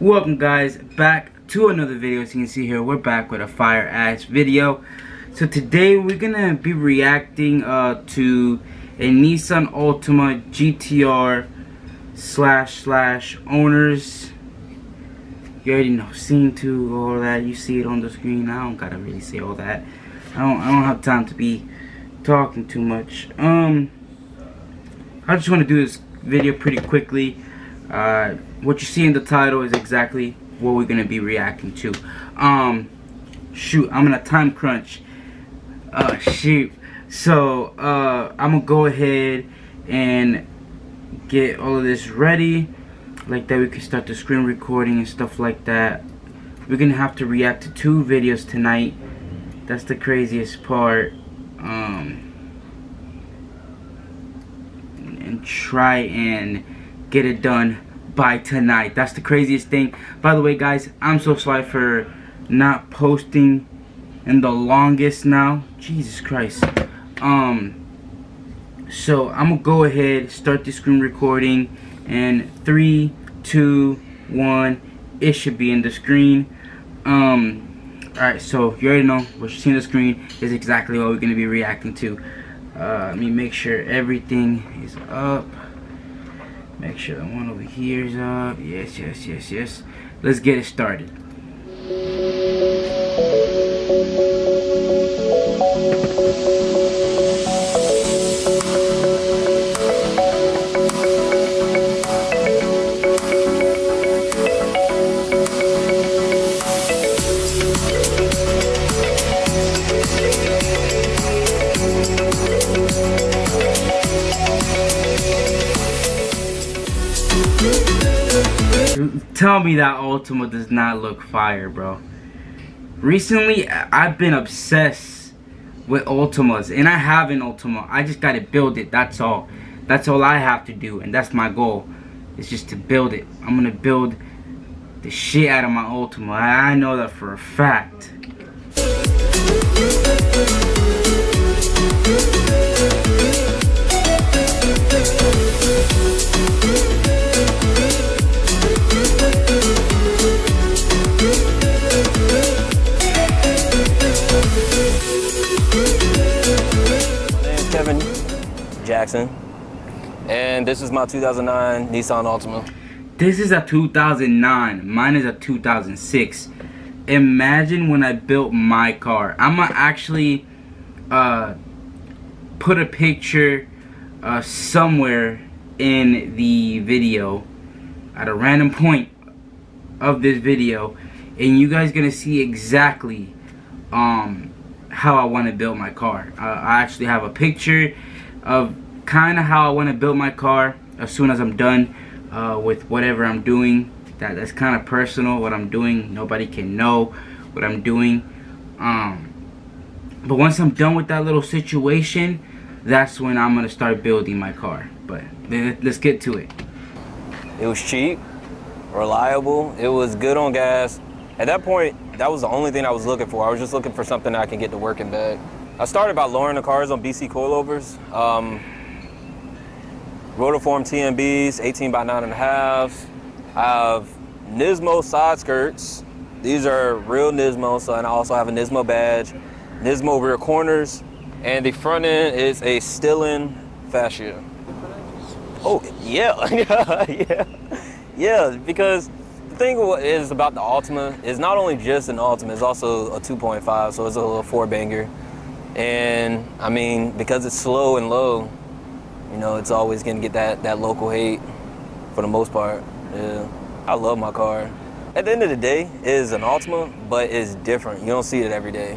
Welcome guys back to another video. As you can see here, we're back with a fire ass video. So today we're gonna be reacting to a Nissan Altima GTR / owners. You already know, scene 2, all that. You see it on the screen. I don't gotta really say all that. I don't have time to be talking too much. I just want to do this video pretty quickly. What you see in the title is exactly what we're gonna be reacting to. Shoot, I'm in a time crunch. Shoot. So I'm gonna go ahead and get all of this ready, like that we can start the screen recording and stuff like that. We're gonna have to react to 2 videos tonight. That's the craziest part. And try and get it done by tonight. That's the craziest thing. By the way guys, I'm so sorry for not posting in the longest now. Jesus Christ. So I'm gonna go ahead, start the screen recording, and 3, 2, 1, it should be in the screen. Alright, so you already know what you see on the screen is exactly what we're gonna be reacting to. Let me make sure everything is up. Make sure the one over here is up. Yes. Let's get it started. Tell me that Altima does not look fire, bro. Recently, I've been obsessed with Altimas, and I have an Altima. I just gotta build it. That's all. That's all I have to do, and that's my goal. It's just to build it. I'm gonna build the shit out of my Altima. I know that for a fact. Jackson, and this is my 2009 Nissan Altima. This is a 2009. Mine is a 2006. Imagine when I built my car. I'm gonna actually put a picture somewhere in the video at a random point of this video, and you guys gonna see exactly how I want to build my car. I actually have a picture of kind of how I want to build my car as soon as I'm done with whatever I'm doing. That's kind of personal, what I'm doing. Nobody can know what I'm doing. But once I'm done with that little situation, that's when I'm gonna start building my car. But let's get to it. It was cheap, reliable, it was good on gas. At that point, that was the only thing I was looking for. I was just looking for something I can get to working back. I started by lowering the cars on BC coilovers. Rotiform TMBs, 18 by 9.5. I have Nismo side skirts. These are real Nismo, so, and I also have a Nismo badge. Nismo rear corners, and the front end is a Stillen fascia. Oh, yeah, yeah, because the thing is about the Altima is not only just an Altima, it's also a 2.5, so it's a little 4-banger. And I mean, because it's slow and low, you know, it's always gonna get that local hate for the most part. Yeah, I love my car. At the end of the day, it is an Altima, but it's different. You don't see it every day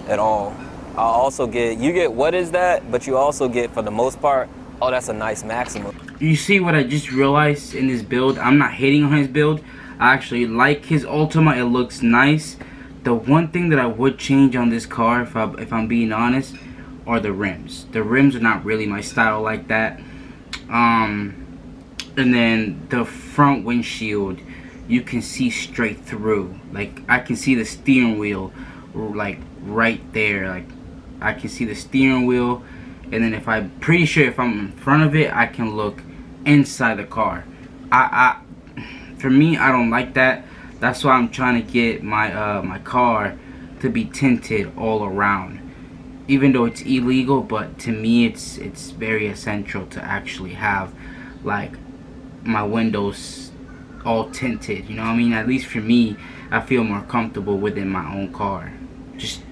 at all. I also you get what is that, but you also get, for the most part, oh, that's a nice Maxima. You see what I just realized in this build? I'm not hating on his build. I actually like his Altima. It looks nice. The one thing that I would change on this car, if I'm being honest, are the rims. The rims are not really my style like that. And then the front windshield, you can see straight through. Like, I can see the steering wheel, like, right there. Like, I can see the steering wheel. And then I'm pretty sure if I'm in front of it, I can look inside the car. for me, I don't like that. That's why I'm trying to get my my car to be tinted all around. Even though it's illegal, but to me it's very essential to actually have like my windows all tinted, you know what I mean? At least for me, I feel more comfortable within my own car. Just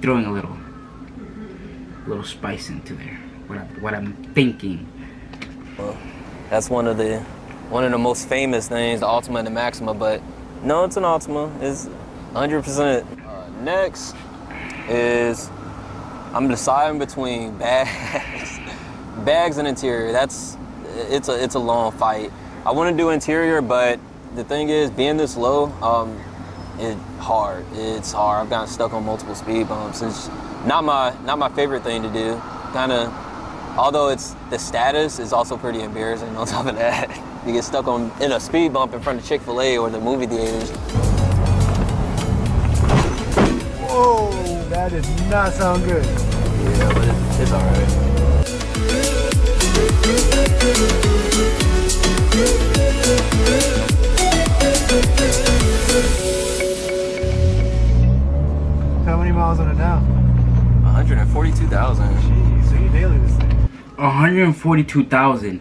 throwing a little spice into there, what I'm thinking. Well, that's one of the most famous things, the Altima and the Maxima, but no, it's an Altima. It's 100%. Next is, I'm deciding between bags and interior. It's a long fight. I want to do interior, but the thing is, being this low, it's hard. I've gotten stuck on multiple speed bumps. It's not my favorite thing to do. Kind of, although the status is also pretty embarrassing on top of that. You get stuck in a speed bump in front of Chick-fil-A or the movie theaters. Whoa, that did not sound good. Yeah, but it's all right. How many miles on it now? 142,000. Jeez, so you daily this thing. 142,000.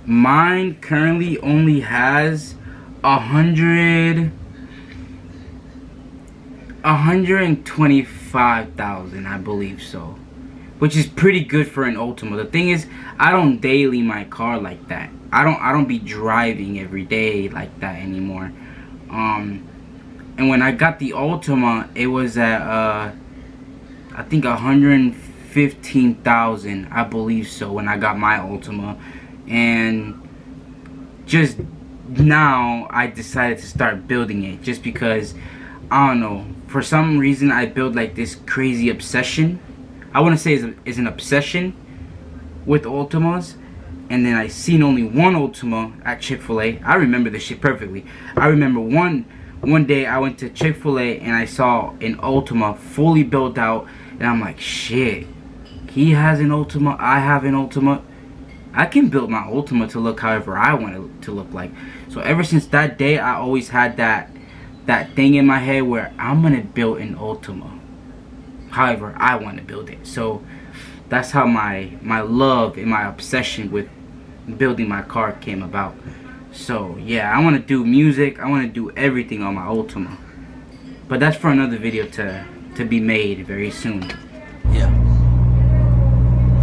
Mine currently only has 125,000, I believe so, which is pretty good for an Altima. The thing is, I don't daily my car like that. I don't be driving every day like that anymore. And when I got the Altima, it was at I think 115,000, I believe so, when I got my Altima. And just now I decided to start building it, just because, I don't know, for some reason I built like this crazy obsession. I want to say it's an obsession with Altimas. And then I seen only one Altima at Chick-fil-A. I remember this shit perfectly. I remember one day I went to Chick-fil-A and I saw an Altima fully built out, and I'm like, shit, he has an Altima, I have an Altima. I can build my Altima to look however I want it to look like. So ever since that day, I always had that thing in my head where I'm gonna build an Altima however I want to build it. So that's how my love and my obsession with building my car came about. So yeah, I want to do music, I want to do everything on my Altima, but that's for another video to be made very soon. Yeah,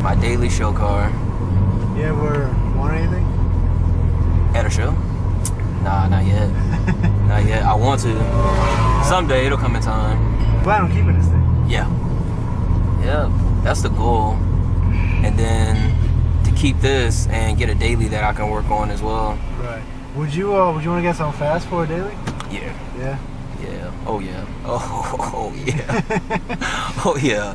my daily show car. You ever want anything? At a show? Nah, not yet. Not yet. I want to. Someday it'll come in time. Plan on keeping this thing. Yeah. Yeah, that's the goal. And then to keep this and get a daily that I can work on as well. Right. Would you want to get something fast for a daily? Yeah. Yeah. Yeah. Oh yeah. Oh yeah. Oh yeah.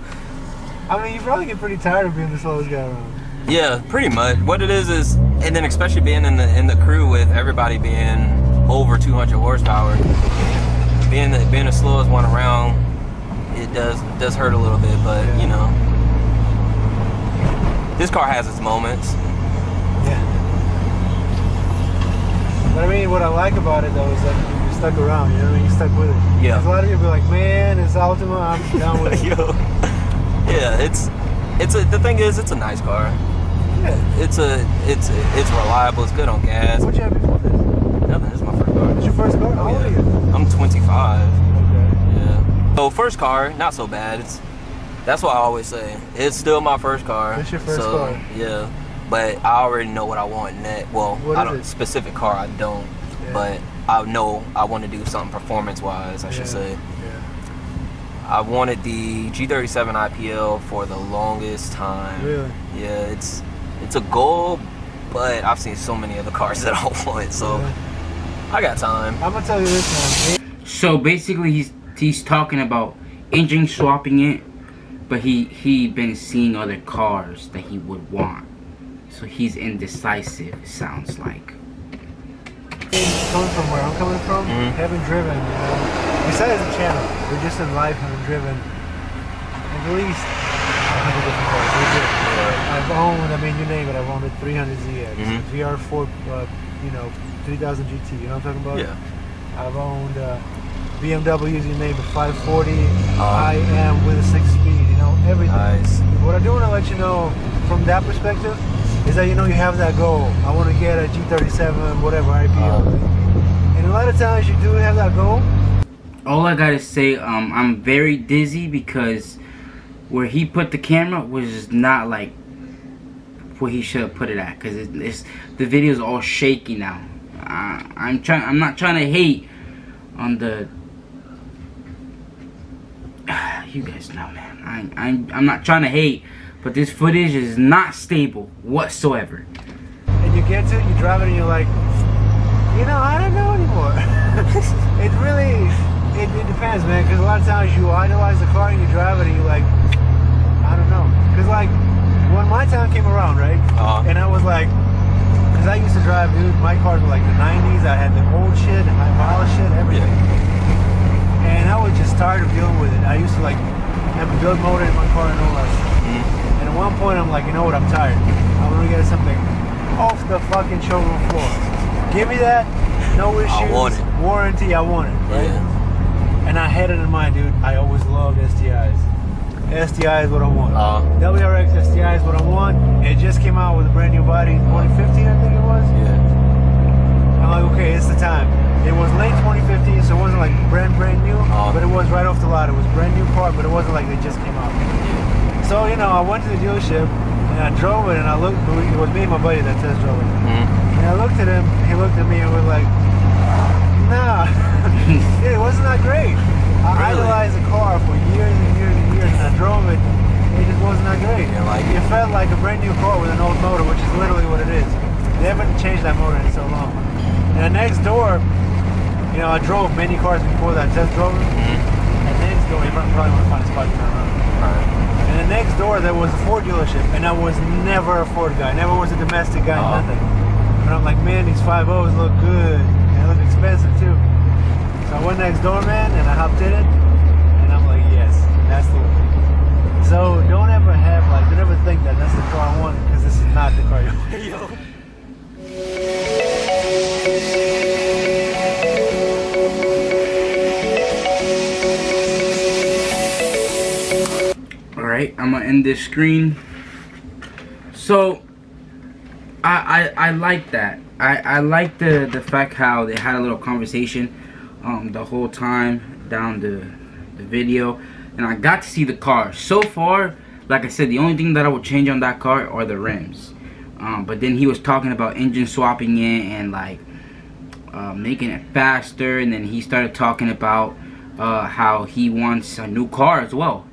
I mean, you probably get pretty tired of being the slowest guy around. Yeah, pretty much. What it is, and then especially being in the crew with everybody being over 200 horsepower, being the slowest one around, it does hurt a little bit. But yeah, you know, this car has its moments. Yeah. But I mean, what I like about it though is that you're stuck around. You know what I mean? You're stuck with it. Yeah. Because a lot of people be like, man, it's Altima, I'm down with it. Yo. Yeah, the thing is, it's a nice car. Yeah. It's reliable. It's good on gas. What you have before this? Nothing. This is my first car. It's your first car? How old are you? I'm 25. Okay. Yeah. So first car, not so bad. That's what I always say. It's still my first car. It's your first car. Yeah. But I already know what I want next. Well, what is it? Specific car I don't. Yeah. But I know I want to do something performance-wise, I should say. I wanted the G37 IPL for the longest time. Really? Yeah, it's a goal, but I've seen so many other cars that I want, so yeah. I got time. I'm gonna tell you this, man. So basically, he's talking about engine swapping it, but he been seeing other cars that he would want. So he's indecisive, it sounds like. Coming from where I'm coming from, having driven, you know, besides the channel, but just in life having driven at least 100 different cars. I've owned, I mean, you name it, I've owned a 300ZX, VR4 you know, 3000 GT. You know what I'm talking about? Yeah. I've owned BMWs, you name it, 540. I am with a 6-speed. You know, everything. Nice. What I do want to let you know from that perspective is that, you know, you have that goal. I want to get a G37, whatever IPO. And a lot of times you do have that goal. All I gotta say, I'm very dizzy because where he put the camera was not like where he should have put it at, because it's the video's all shaky now. I'm not trying to hate on the you guys know, man. I'm not trying to hate, but this footage is not stable whatsoever. And you get to it, you drive it, and you're like, you know, I don't know anymore. It really, it depends, man. Because a lot of times you idolize the car and you drive it, and you're like, I don't know. Because like when my time came around, right? And I was like, because I used to drive, dude. My cars were like the 90s. I had the old shit, the high mileage shit, everything. And I was just tired of dealing with it. I used to like have a good motor in my car and all that. And at one point I'm like, you know what, I'm tired. I want to get something off the fucking showroom floor. Give me that, no issues, I want it. Warranty, I want it, right? Yeah. And I had it in mind, dude. I always loved STIs. STI is what I want. WRX STI is what I want. It just came out with a brand new body, 2015 I think it was. Yeah. I'm like, okay, it's the time. It was late 2015, so it wasn't like brand new, but it was right off the lot. It was brand new car, but it wasn't like they just came out. So, you know, I went to the dealership and I drove it, and I looked. It was me and my buddy that test drove it. And I looked at him, he looked at me, and we're like, nah, it wasn't that great. I idolized the car for years and years and years, and I drove it. It just wasn't that great. It felt like a brand new car with an old motor, which is literally what it is. They haven't changed that motor in so long. And next door, you know, I drove many cars before that test drove it. And next door, you probably want to find a spot to turn around. And the next door, there was a Ford dealership, and I was never a Ford guy, never was a domestic guy, nothing. But I'm like, man, these 5.0s look good. They look expensive too. So I went next door, man, and I hopped in it, and I'm like, yes, that's the one. So don't ever think that that's the car I want, because this is not the car you want. Alright, I'm gonna end this screen. So I like that. I like the fact how they had a little conversation the whole time down the video, and I got to see the car. So far, like I said, the only thing that I would change on that car are the rims. But then he was talking about engine swapping it and like making it faster, and then he started talking about how he wants a new car as well.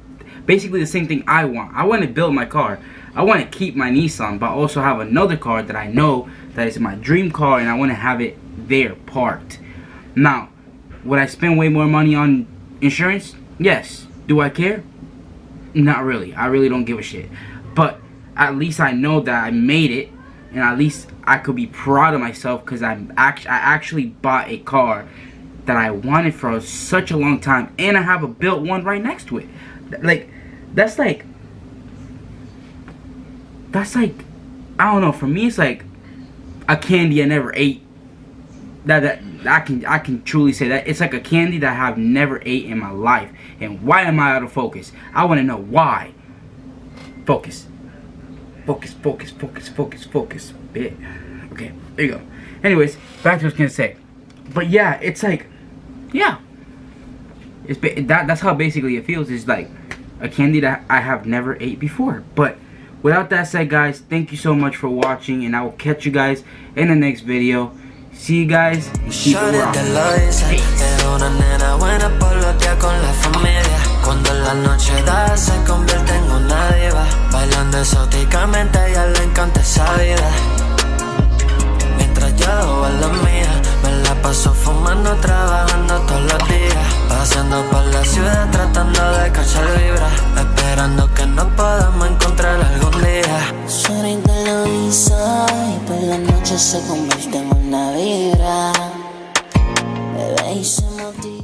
Basically the same thing I want. I want to build my car. I want to keep my Nissan, but also have another car that I know that is my dream car, and I want to have it there parked. Now, would I spend way more money on insurance? Yes. Do I care? Not really. I really don't give a shit. But at least I know that I made it, and at least I could be proud of myself, because I actually bought a car that I wanted for such a long time, and I have a built one right next to it. Like, that's like, I don't know, for me it's like a candy I never ate. That I can truly say that it's like a candy that I have never ate in my life. And why am I out of focus? I want to know why. Focus. Focus, focus, focus, focus, focus. Yeah. Okay, there you go. Anyways, back to what I was gonna say. But yeah, it's like, yeah, that's how basically it feels. It's like a candy that I have never ate before. But without that said, guys, thank you so much for watching, and I will catch you guys in the next video. See you guys. Keep it rocking. Una nena buena por los días con la familia. Cuando la noche da se convierte en una diva. Bailando exóticamente, a ella le encanta esa vida. Mientras yo hago la mía, me la paso fumando, trabajando todos los días. Paseando por la ciudad tratando de cachar vibra. Esperando que nos podamos encontrar algún día. Suerte lo hizo y por la noche se convierte en una vibra. Bebé y se motiva.